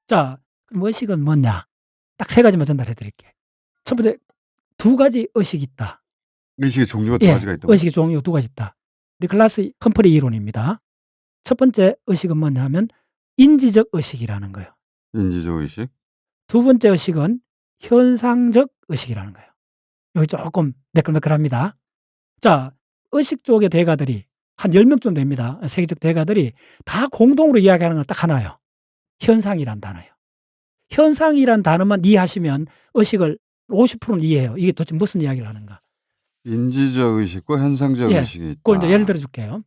자, 그럼 의식은 뭐냐? 딱 세 가지만 전달해 드릴게요. 첫 번째, 두 가지 의식이 있다. 의식의 종류가 두 예, 가지가 있다고요? 의식의 종류 두 가지 있다. 니클라스 험프리 이론입니다. 첫 번째 의식은 뭐냐 하면 인지적 의식이라는 거예요. 인지적 의식? 두 번째 의식은 현상적 의식이라는 거예요. 여기 조금 매끌매끌합니다. 자, 의식 쪽의 대가들이 한 10명쯤 됩니다. 세계적 대가들이 다 공동으로 이야기하는 건 딱 하나예요. 현상이란 단어예요. 현상이란 단어만 이해하시면 의식을 50%는 이해해요. 이게 도대체 무슨 이야기를 하는가. 인지적 의식과 현상적 예, 의식이 있다. 그걸 이제 예를 들어 줄게요.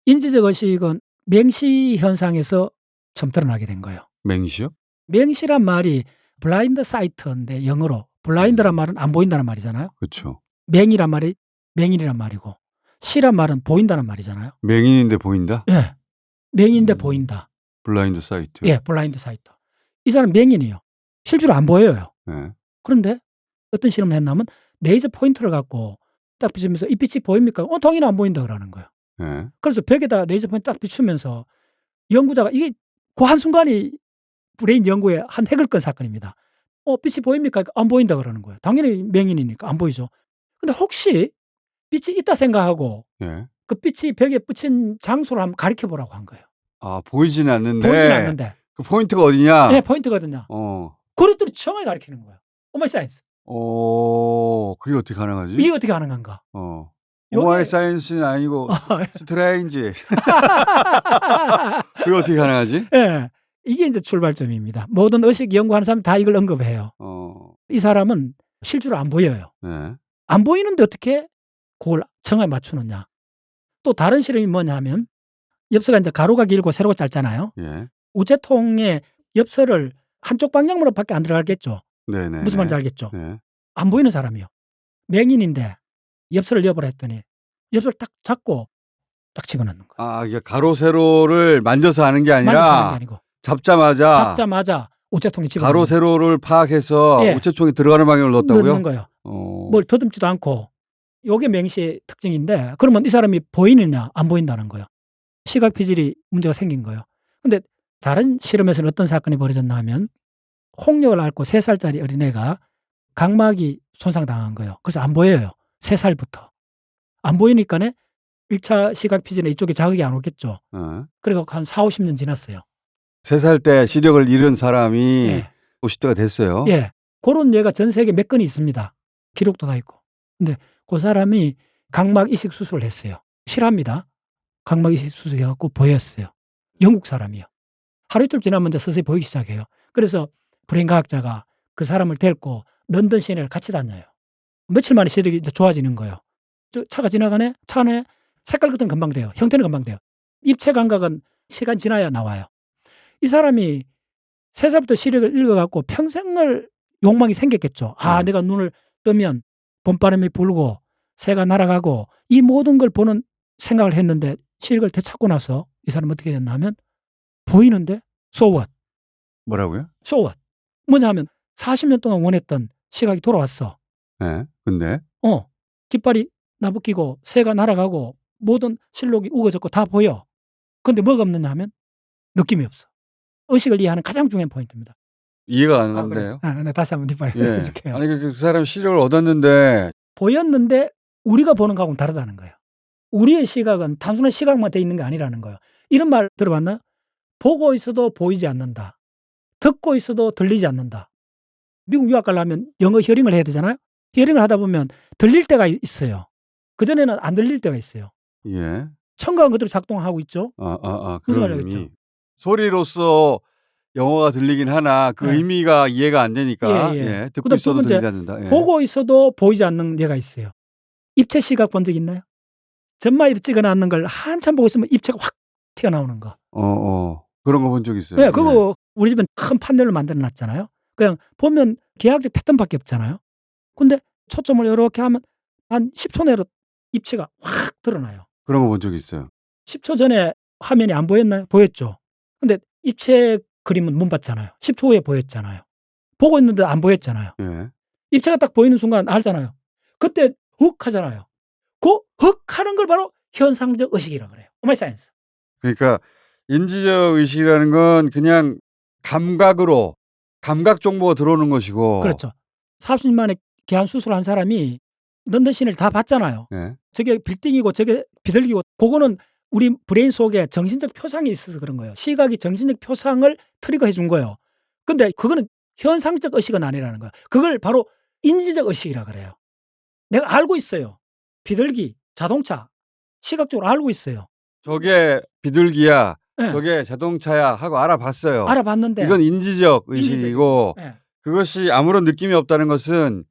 인지적 의식은 맹시 현상에서 처음 드러나게 된 거예요. 맹시요? 맹시란 말이 블라인드 사이트인데 영어로 블라인드란 말은 안 보인다는 말이잖아요. 그렇죠. 맹이란 말이 맹인이란 말이고 시란 말은 보인다는 말이잖아요. 맹인인데 보인다? 예. 맹인데 보인다. 블라인드 사이트. 예, 블라인드 사이트. 이 사람 맹인이에요. 실제로 안 보여요. 네. 그런데 어떤 실험을 했냐면 레이저 포인터를 갖고 딱 비추면서 이 빛이 보입니까? 당연히 안 보인다 그러는 거예요. 네. 그래서 벽에다 레이저 포인터 딱 비추면서 연구자가 이게 그 한순간이 브레인 연구의 한 핵을 건 사건입니다. 빛이 보입니까? 안 보인다 그러는 거예요. 당연히 맹인이니까 안 보이죠. 근데 혹시 빛이 있다 생각하고 네. 그 빛이 벽에 붙인 장소를 한번 가리켜 보라고 한 거예요. 아, 보이진 않는데. 보이진 않는데. 그 포인트가 어디냐? 네, 포인트거든요. 그랬더니 정확히 가리키는 거예요. 오마이 사이언스. 그게 어떻게 가능하지? 이게 어떻게 가능한가? 오마이 사이언스는 아니고 스트레인지. 그게 어떻게 가능하지? 예. 이게 이제 출발점입니다. 모든 의식 연구하는 사람 다 이걸 언급해요. 이 사람은 실제로 안 보여요. 네. 안 보이는데 어떻게 그걸 정확히 맞추느냐. 또 다른 실험이 뭐냐 하면 엽서가 이제 가로가 길고 세로가 짧잖아요. 예. 우체통에 엽서를 한쪽 방향으로밖에 안 들어가겠죠. 네네. 무슨 말인지 알겠죠. 네. 안 보이는 사람이요. 맹인인데 엽서를 열어보라 했더니 엽서를 딱 잡고 딱 집어넣는 거예요. 아, 이게 가로 세로를 만져서 하는 게 만져서 하는 게 아니라 아니고 잡자마자 우체통에 집어넣는 가로 세로를 파악해서 예. 우체통에 들어가는 방향을 넣었다고요? 넣는 거예요. 뭘 더듬지도 않고. 요게 맹시의 특징인데 그러면 이 사람이 보이느냐 안 보인다는 거예요. 시각 피질이 문제가 생긴 거예요. 근데 다른 실험에서는 어떤 사건이 벌어졌나 하면 홍역을 앓고 3살짜리 어린애가 각막이 손상당한 거예요. 그래서 안 보여요. 3살부터. 안 보이니까는 1차 시각 피질에 이쪽에 자극이 안 오겠죠. 그리고 한 40-50년 지났어요. 3살 때 시력을 잃은 사람이 예. 50대가 됐어요. 예. 그런 예가 전 세계 몇 건이 있습니다. 기록도 다 있고. 근데 그 사람이 각막 이식 수술을 했어요. 실합니다. 각막 이식 수술해 갖고 보였어요. 영국 사람이요. 하루 이틀 지나면 이제 서서히 보이기 시작해요. 그래서 브레인 과학자가 그 사람을 데리고 런던 시내를 같이 다녀요. 며칠 만에 시력이 이제 좋아지는 거예요. 차가 지나가네? 차 안에 색깔 같은 건 금방 돼요. 형태는 금방 돼요. 입체 감각은 시간 지나야 나와요. 이 사람이 3살부터 시력을 잃어 갖고 평생을 욕망이 생겼겠죠. 내가 눈을 뜨면 봄바람이 불고 새가 날아가고 이 모든 걸 보는 생각을 했는데 시력을 되찾고 나서 이 사람은 어떻게 됐나 하면 보이는데 so what? 뭐라고요? so what? 뭐냐 하면 40년 동안 원했던 시각이 돌아왔어. 네. 근데 깃발이 나부끼고 새가 날아가고 모든 실록이 우거졌고 다 보여. 근데 뭐가 없느냐 하면 느낌이 없어. 의식을 이해하는 가장 중요한 포인트입니다. 이해가 안 간대요. 네, 다시 한번 뒷발 예. 해줄게요. 아니 그 사람 시력을 얻었는데 보였는데 우리가 보는 거하고는 다르다는 거예요. 우리의 시각은 단순한 시각만 돼 있는 게 아니라는 거예요. 이런 말 들어봤나요? 보고 있어도 보이지 않는다. 듣고 있어도 들리지 않는다. 미국 유학 가려면 영어 히어링을 해야 되잖아요. 히어링을 하다 보면 들릴 때가 있어요. 그전에는 안 들릴 때가 있어요. 예. 청각은 그대로 작동하고 있죠. 무슨 그런 말이겠죠? 의미. 소리로서 영어가 들리긴 하나 그 의미가 이해가 안 되니까 듣고 있어도 들리지 않는다. 예. 보고 있어도 보이지 않는 예가 있어요. 입체 시각 본 적 있나요? 전마이를 찍어놨는 걸 한참 보고 있으면 입체가 확 튀어나오는 거. 그런 거 본 적 있어요. 네, 그거 우리 집은 큰 판넬로 만들어 놨잖아요. 그냥 보면 기하학적 패턴밖에 없잖아요. 근데 초점을 이렇게 하면 한 10초 내로 입체가 확 드러나요. 그런 거 본 적 있어요. 10초 전에 화면이 안 보였나요? 보였죠. 근데 입체 그림은 못 봤잖아요. 10초 후에 보였잖아요. 보고 있는데 안 보였잖아요. 예. 입체가 딱 보이는 순간 알잖아요. 그때 훅 하잖아요. 그 훅 하는 걸 바로 현상적 의식이라고 그래요. 오마이 사이언스. 그러니까 인지적 의식이라는 건 그냥 감각으로 감각 정보가 들어오는 것이고. 그렇죠. 40년 만에 개한 수술한 사람이 런던 시내를 다 봤잖아요. 예. 저게 빌딩이고 저게 비둘기고 그거는 우리 브레인 속에 정신적 표상이 있어서 그런 거예요. 시각이 정신적 표상을 트리거해 준 거예요. 근데 그거는 현상적 의식은 아니라는 거야. 그걸 바로 인지적 의식이라 그래요. 내가 알고 있어요. 비둘기, 자동차 시각적으로 알고 있어요. 저게 비둘기야, 예. 저게 자동차야 하고 알아봤어요. 알아봤는데 이건 인지적 의식이고 예. 그것이 아무런 느낌이 없다는 것은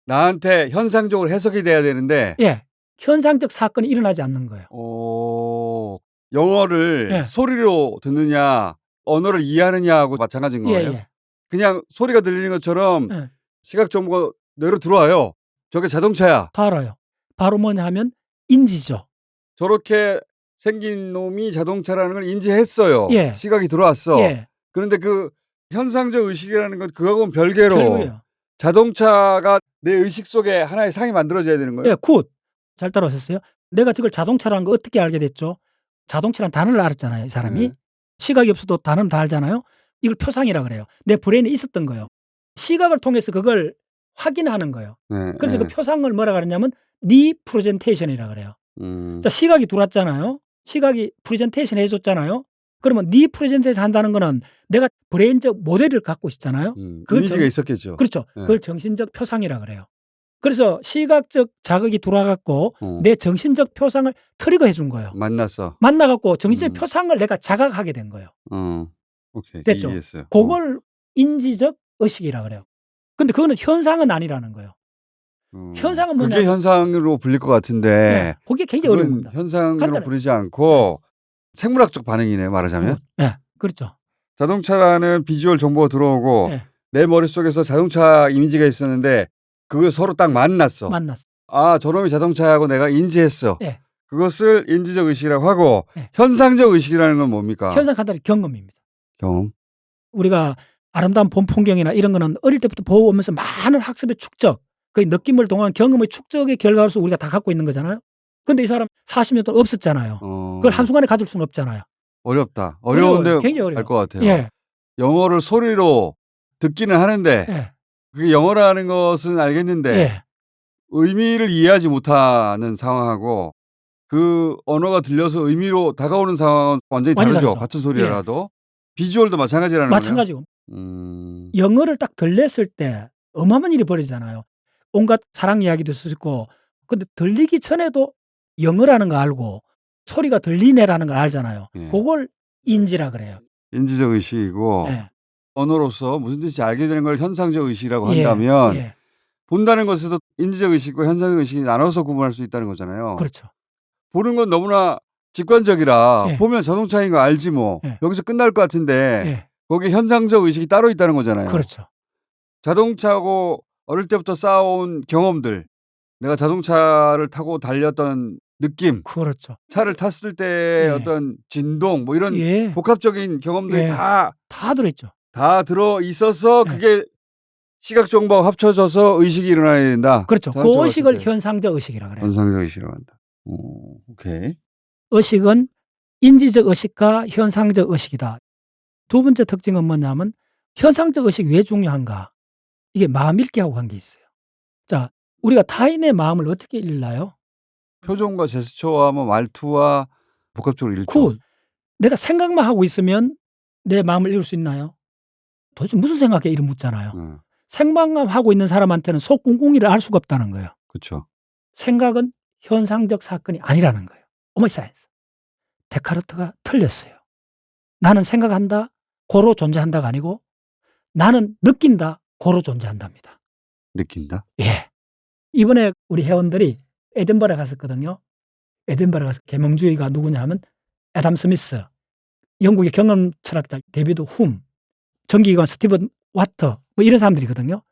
나한테 현상적으로 해석이 돼야 되는데 예. 현상적 사건이 일어나지 않는 거예요. 영어를 예. 소리로 듣느냐 언어를 이해하느냐하고 마찬가지인 거예요. 예. 그냥 소리가 들리는 것처럼 예. 시각 정보가 뇌로 들어와요. 저게 자동차야. 다 알아요. 바로 뭐냐 하면 인지죠. 저렇게 생긴 놈이 자동차라는 걸 인지했어요. 예. 시각이 들어왔어. 예. 그런데 그 현상적 의식이라는 건 그거하고는 별개로 결국에요. 자동차가 내 의식 속에 하나의 상이 만들어져야 되는 거예요. 예, 굿. 잘 따라오셨어요? 내가 저걸 자동차라는 거 어떻게 알게 됐죠? 자동차라는 단어를 알았잖아요, 이 사람이. 네. 시각이 없어도 단어는 다 알잖아요. 이걸 표상이라 그래요. 내 브레인에 있었던 거예요. 시각을 통해서 그걸 확인하는 거예요. 네, 그래서 네. 그 표상을 뭐라 그러냐면 리프레젠테이션이라 그래요. 자, 시각이 들어왔잖아요. 시각이 프레젠테이션 해줬잖아요. 그러면 리프레젠테이션 한다는 거는 내가 브레인적 모델을 갖고 있잖아요. 그걸 이미지가 있었겠죠. 그렇죠. 네. 그걸 정신적 표상이라 그래요. 그래서 시각적 자극이 들어와갖고 내 정신적 표상을 트리거 해준 거예요. 만났어. 만나갖고 정신적 표상을 내가 자각하게 된 거예요. 오케이. 됐죠? 이해했어요. 그걸 인지적 의식이라 그래요. 근데 그거는 현상은 아니라는 거예요. 현상은 그게 뭐냐면 현상으로 불릴 것 같은데 네, 그게 굉장히 어려운 그건 겁니다. 현상으로 간단해요. 부르지 않고 생물학적 반응이네요. 말하자면. 네, 그렇죠. 자동차라는 비주얼 정보가 들어오고 네, 내 머릿속에서 자동차 이미지가 있었는데 그거 서로 딱 만났어. 만났어. 아, 저놈이 자동차하고 내가 인지했어. 네, 그것을 인지적 의식이라고 하고 네. 현상적 의식이라는 건 뭡니까? 현상 간단히 경험입니다. 경험. 우리가 아름다운 봄 풍경이나 이런 거는 어릴 때부터 보고 오면서 많은 학습의 축적, 그 느낌을 통한 경험의 축적의 결과로서 우리가 다 갖고 있는 거잖아요. 근데 이 사람 40년 동안 없었잖아요. 그걸 한순간에 가질 수는 없잖아요. 어렵다. 어려운데 굉장히 어려워요. 알 것 같아요. 예. 영어를 소리로 듣기는 하는데 예. 그게 영어라는 것은 알겠는데 예. 의미를 이해하지 못하는 상황하고 그 언어가 들려서 의미로 다가오는 상황은 완전히 완전히 다르죠. 다르죠. 같은 소리라도. 비주얼도 마찬가지라는 거예요. 마찬가지고. 음. 영어를 딱 들렸을 때 어마어마한 일이 벌어지잖아요. 온갖 사랑 이야기도 있을 거고. 근데 들리기 전에도 영어라는 거 알고 소리가 들리네라는 걸 알잖아요. 예. 그걸 인지라 그래요. 인지적 의식이고 예. 언어로서 무슨 뜻인지 알게 되는 걸 현상적 의식이라고 예. 한다면 예. 본다는 것에도 인지적 의식과 현상적 의식이 나눠서 구분할 수 있다는 거잖아요. 그렇죠. 보는 건 너무나 직관적이라 예. 보면 자동차인 거 알지 뭐. 예. 여기서 끝날 것 같은데 예. 거기 현상적 의식이 따로 있다는 거잖아요. 그렇죠. 자동차하고 어릴 때부터 쌓아온 경험들, 내가 자동차를 타고 달렸던 느낌, 그렇죠. 차를 탔을 때의 예. 어떤 진동 뭐 이런 예. 복합적인 경험들이 예. 다 들어있죠. 들어 있어서 예. 그게 시각 정보가 합쳐져서 의식이 일어나야 된다. 그렇죠. 그 자동차가 의식을 봤을 때. 현상적 의식이라 그래요. 현상적 의식이라고 한다. 오케이. 의식은 인지적 의식과 현상적 의식이다. 두 번째 특징은 뭐냐면 현상적 의식이 왜 중요한가? 이게 마음 읽기 하고 관계 있어요. 자, 우리가 타인의 마음을 어떻게 읽나요? 표정과 제스처와 뭐 말투와 복합적으로 읽죠. 굿. 내가 생각만 하고 있으면 내 마음을 읽을 수 있나요? 도대체 무슨 생각해? 이런 묻잖아요. 생각만 하고 있는 사람한테는 속 꿍꿍이를 알 수가 없다는 거예요. 그렇죠. 생각은 현상적 사건이 아니라는 거예요. 오마이 사이언스. 데카르트가 틀렸어요. 나는 생각한다, 고로 존재한다가 아니고 나는 느낀다, 고로 존재한답니다. 느낀다? 예. 이번에 우리 회원들이 에든버러 갔었거든요. 에든버러 가서 계몽주의가 누구냐 하면 애담 스미스, 영국의 경험 철학자 데이비드 훔, 전기기관 스티븐 와터 뭐 이런 사람들이거든요.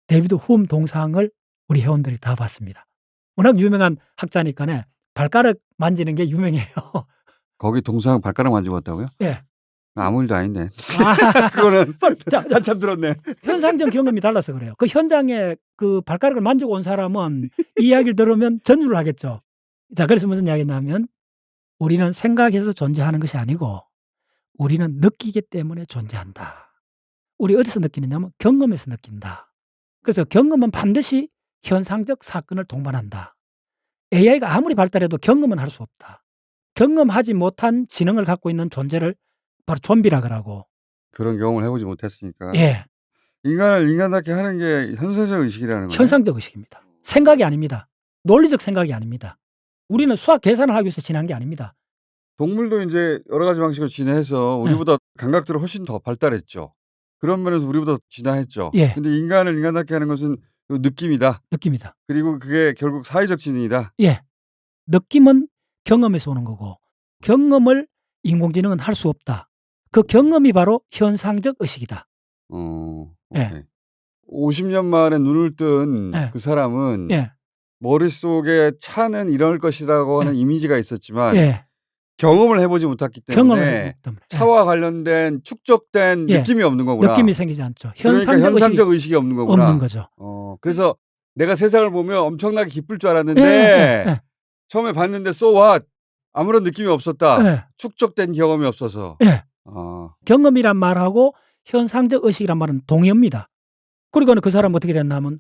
데이비드 훔 동상을 우리 회원들이 다 봤습니다. 워낙 유명한 학자니까 발가락 만지는 게 유명해요. 거기 동상 발가락 만지고 왔다고요? 예. 아무 일도 아닌데. 아, 그거는 자, 한참 들었네. 현상적 경험이 달라서 그래요. 그 현장에 그 발가락을 만지고 온 사람은 이 이야기를 들으면 전율을 하겠죠. 자, 그래서 무슨 이야기냐면 우리는 생각해서 존재하는 것이 아니고 우리는 느끼기 때문에 존재한다. 우리 어디서 느끼느냐면 경험에서 느낀다. 그래서 경험은 반드시 현상적 사건을 동반한다. AI가 아무리 발달해도 경험은 할 수 없다. 경험하지 못한 지능을 갖고 있는 존재를 바로 좀비라 그러고. 그런 경험을 해보지 못했으니까. 예. 인간을 인간답게 하는 게 현상적 의식이라는 거네. 현상적 의식입니다. 생각이 아닙니다. 논리적 생각이 아닙니다. 우리는 수학 계산을 하기 위해서 지난 게 아닙니다. 동물도 이제 여러 가지 방식으로 진화해서 우리보다 감각들은 훨씬 더 발달했죠. 그런 면에서 우리보다 진화했죠. 예. 근데 인간을 인간답게 하는 것은 느낌이다. 느낌이다. 그리고 그게 결국 사회적 진인이다. 예. 느낌은 경험에서 오는 거고 경험을 인공지능은 할 수 없다. 그 경험이 바로 현상적 의식이다. 오케이. 예. 50년 만에 눈을 뜬 예. 그 사람은 예. 머릿속에 차는 이럴 것이라고 하는 이미지가 있었지만 예. 경험을 해보지 못했기 경험을 때문에 해보기 때문에. 차와 관련된 축적된 예. 느낌이 없는 거구나. 느낌이 생기지 않죠. 그러니까 현상적, 현상적 의식이 없는 거구나. 없는 거죠. 그래서 내가 세상을 보면 엄청나게 기쁠 줄 알았는데 예. 처음에 봤는데 so what? 아무런 느낌이 없었다. 예. 축적된 경험이 없어서. 예. 경험이란 말하고 현상적 의식이란 말은 동의어입니다. 그러니까 그 사람은 어떻게 됐냐면